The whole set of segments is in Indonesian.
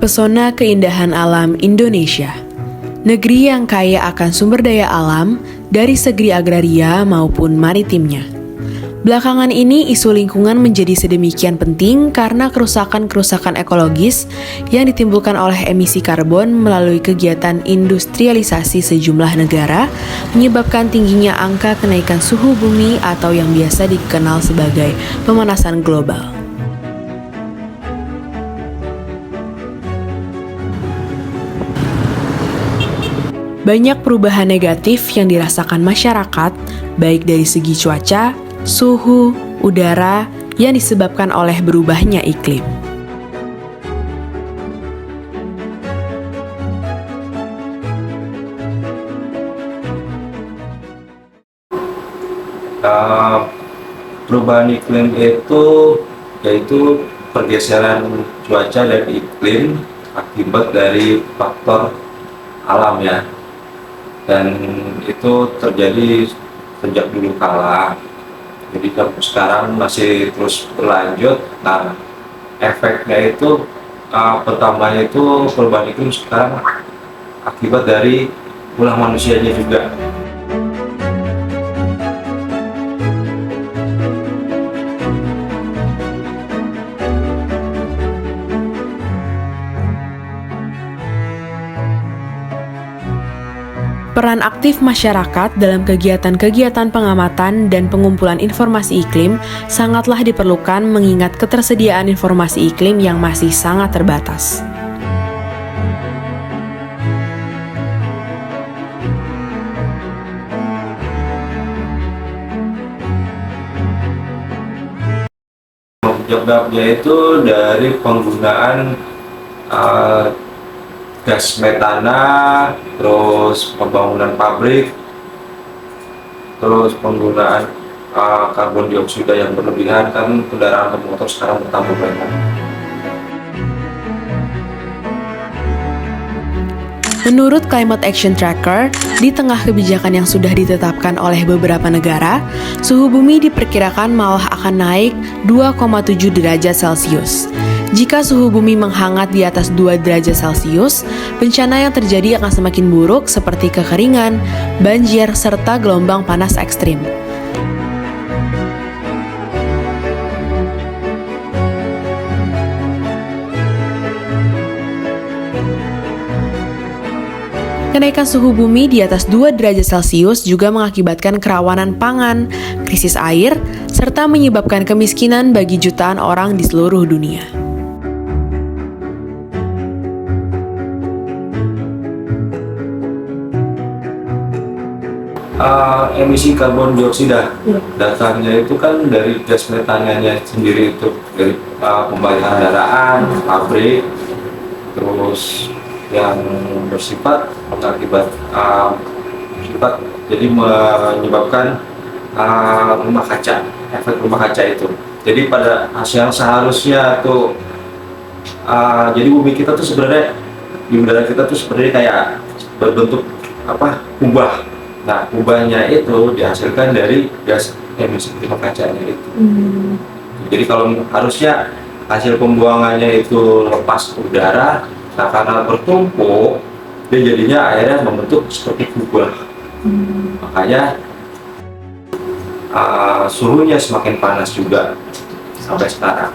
Terpesona keindahan alam Indonesia. Negeri yang kaya akan sumber daya alam dari segi agraria maupun maritimnya. Belakangan ini isu lingkungan menjadi sedemikian penting karena kerusakan-kerusakan ekologis yang ditimbulkan oleh emisi karbon melalui kegiatan industrialisasi sejumlah negara menyebabkan tingginya angka kenaikan suhu bumi atau yang biasa dikenal sebagai pemanasan global. Banyak perubahan negatif yang dirasakan masyarakat, baik dari segi cuaca, suhu, udara, yang disebabkan oleh berubahnya iklim. Perubahan iklim itu yaitu pergeseran cuaca dan iklim akibat dari faktor alam ya. Dan itu terjadi sejak dulu kala, jadi sampai sekarang masih terus berlanjut. Nah, efeknya itu pertamanya itu perubahan iklim sekarang akibat dari ulah manusianya juga. Peran aktif masyarakat dalam kegiatan-kegiatan pengamatan dan pengumpulan informasi iklim sangatlah diperlukan mengingat ketersediaan informasi iklim yang masih sangat terbatas. Penyebabnya itu dari penggunaan gas metana, terus pembangunan pabrik, terus penggunaan karbon dioksida yang berlebihan, kan kendaraan bermotor sekarang bertambah banyak. Menurut Climate Action Tracker, di tengah kebijakan yang sudah ditetapkan oleh beberapa negara, suhu bumi diperkirakan malah akan naik 2,7 derajat Celcius. Jika suhu bumi menghangat di atas 2 derajat Celcius, bencana yang terjadi akan semakin buruk seperti kekeringan, banjir, serta gelombang panas ekstrim. Kenaikan suhu bumi di atas 2 derajat Celcius juga mengakibatkan kerawanan pangan, krisis air, serta menyebabkan kemiskinan bagi jutaan orang di seluruh dunia. Emisi karbon dioksida, datangnya itu kan dari gas metananya sendiri, itu dari pembakaran kendaraan, pabrik, terus yang bersifat mengakibat jadi menyebabkan rumah kaca, efek rumah kaca itu. Jadi pada hasil seharusnya tuh jadi bumi kita tuh sebenarnya, di udara kita tuh sebenarnya kayak berbentuk kubah. Nah, kubahnya itu dihasilkan dari gas emisi rumah kacanya itu. Jadi kalau harusnya hasil pembuangannya itu lepas ke udara, nah karena bertumpuk, dia jadinya akhirnya membentuk seperti kubah. Makanya suhunya semakin panas juga sampai sekarang.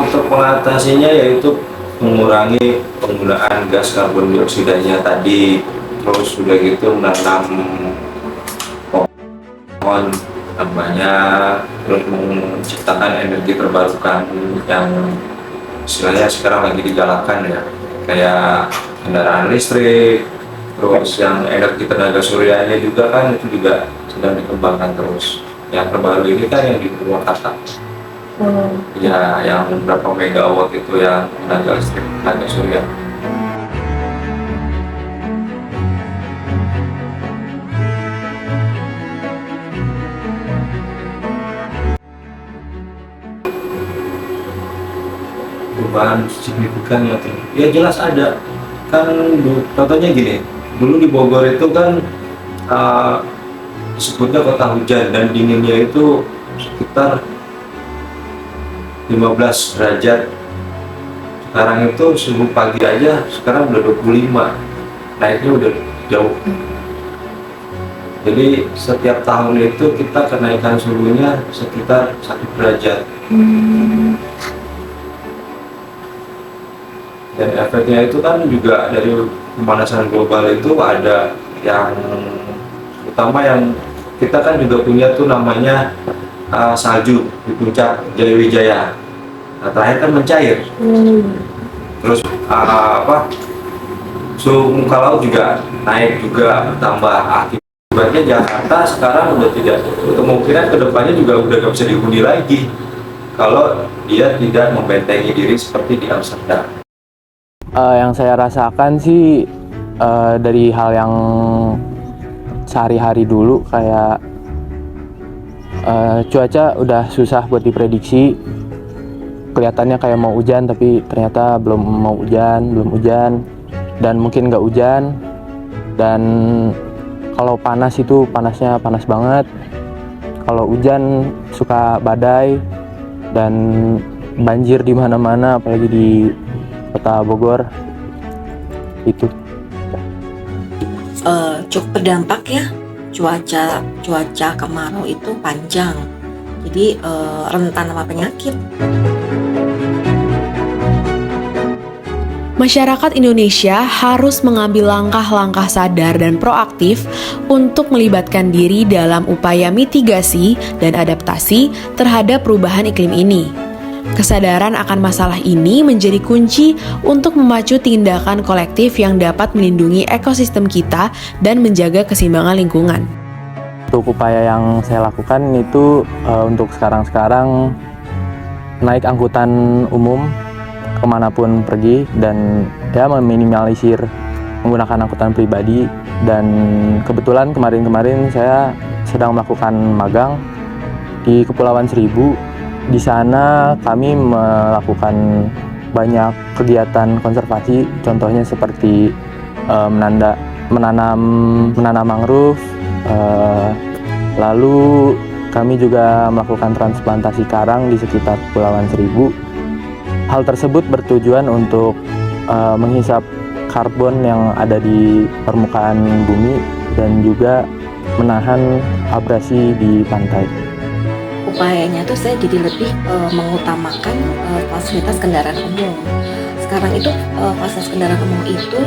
Untuk mengatasinya yaitu mengurangi penggunaan gas karbon dioksidanya tadi, terus sudah gitu menanam pohon banyak, terus menciptakan energi terbarukan yang istilahnya sekarang lagi digalakkan ya, kayak kendaraan listrik, terus yang energi tenaga suryanya juga kan itu juga sedang dikembangkan terus. Yang terbaru ini kan yang di Purwakarta, ya yang berapa megawatt itu yang tenaga listrik, tenaga surya. Perubahan signifikan ya jelas ada. Kan contohnya gini, dulu di Bogor itu kan disebutnya kota hujan dan dinginnya itu sekitar 15 derajat Sekarang itu suhu pagi aja sekarang udah 25, naiknya udah jauh. Jadi setiap tahun itu kita kenaikan suhunya sekitar 1 derajat. Dan efeknya itu kan juga dari pemanasan global itu ada yang utama yang kita kan juga punya tuh namanya salju di puncak Jayawijaya. Nah, terakhir kan mencair. Terus suhu muka laut juga naik juga bertambah. Akibatnya Jakarta sekarang udah tidak, kemungkinan kedepannya juga udah gak bisa dihuni lagi kalau dia tidak membentengi diri seperti di Amsterdam. Yang saya rasakan sih dari hal yang sehari-hari dulu, kayak cuaca udah susah buat diprediksi. Kelihatannya kayak mau hujan tapi ternyata belum hujan, dan mungkin nggak hujan. Dan kalau panas itu panasnya panas banget. Kalau hujan suka badai dan banjir di mana-mana, apalagi di Kota Bogor itu. Cukup berdampak ya, cuaca kemarau itu panjang, jadi rentan sama penyakit. Masyarakat Indonesia harus mengambil langkah-langkah sadar dan proaktif untuk melibatkan diri dalam upaya mitigasi dan adaptasi terhadap perubahan iklim ini. Kesadaran akan masalah ini menjadi kunci untuk memacu tindakan kolektif yang dapat melindungi ekosistem kita dan menjaga keseimbangan lingkungan. Untuk upaya yang saya lakukan itu untuk sekarang naik angkutan umum kemanapun pergi, dan ya meminimalisir menggunakan angkutan pribadi. Dan kebetulan kemarin saya sedang melakukan magang di Kepulauan Seribu. Di sana kami melakukan banyak kegiatan konservasi, contohnya seperti menanam mangrove, lalu kami juga melakukan transplantasi karang di sekitar Kepulauan Seribu. Hal tersebut bertujuan untuk menghisap karbon yang ada di permukaan bumi dan juga menahan abrasi di pantai. Upayanya tuh saya jadi lebih mengutamakan fasilitas kendaraan umum. Sekarang itu fasilitas kendaraan umum itu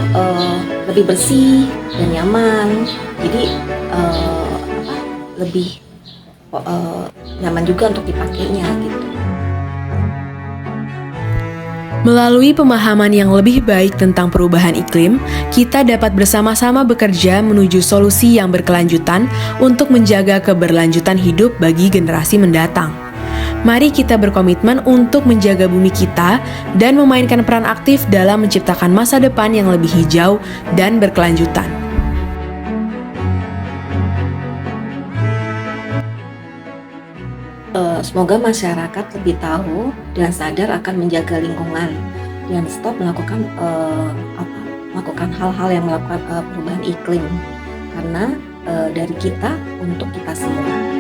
lebih bersih dan nyaman, jadi lebih nyaman juga untuk dipakainya gitu. Melalui pemahaman yang lebih baik tentang perubahan iklim, kita dapat bersama-sama bekerja menuju solusi yang berkelanjutan untuk menjaga keberlanjutan hidup bagi generasi mendatang. Mari kita berkomitmen untuk menjaga bumi kita dan memainkan peran aktif dalam menciptakan masa depan yang lebih hijau dan berkelanjutan. Semoga masyarakat lebih tahu dan sadar akan menjaga lingkungan dan stop melakukan hal-hal yang melakukan perubahan iklim, karena dari kita untuk kita semua.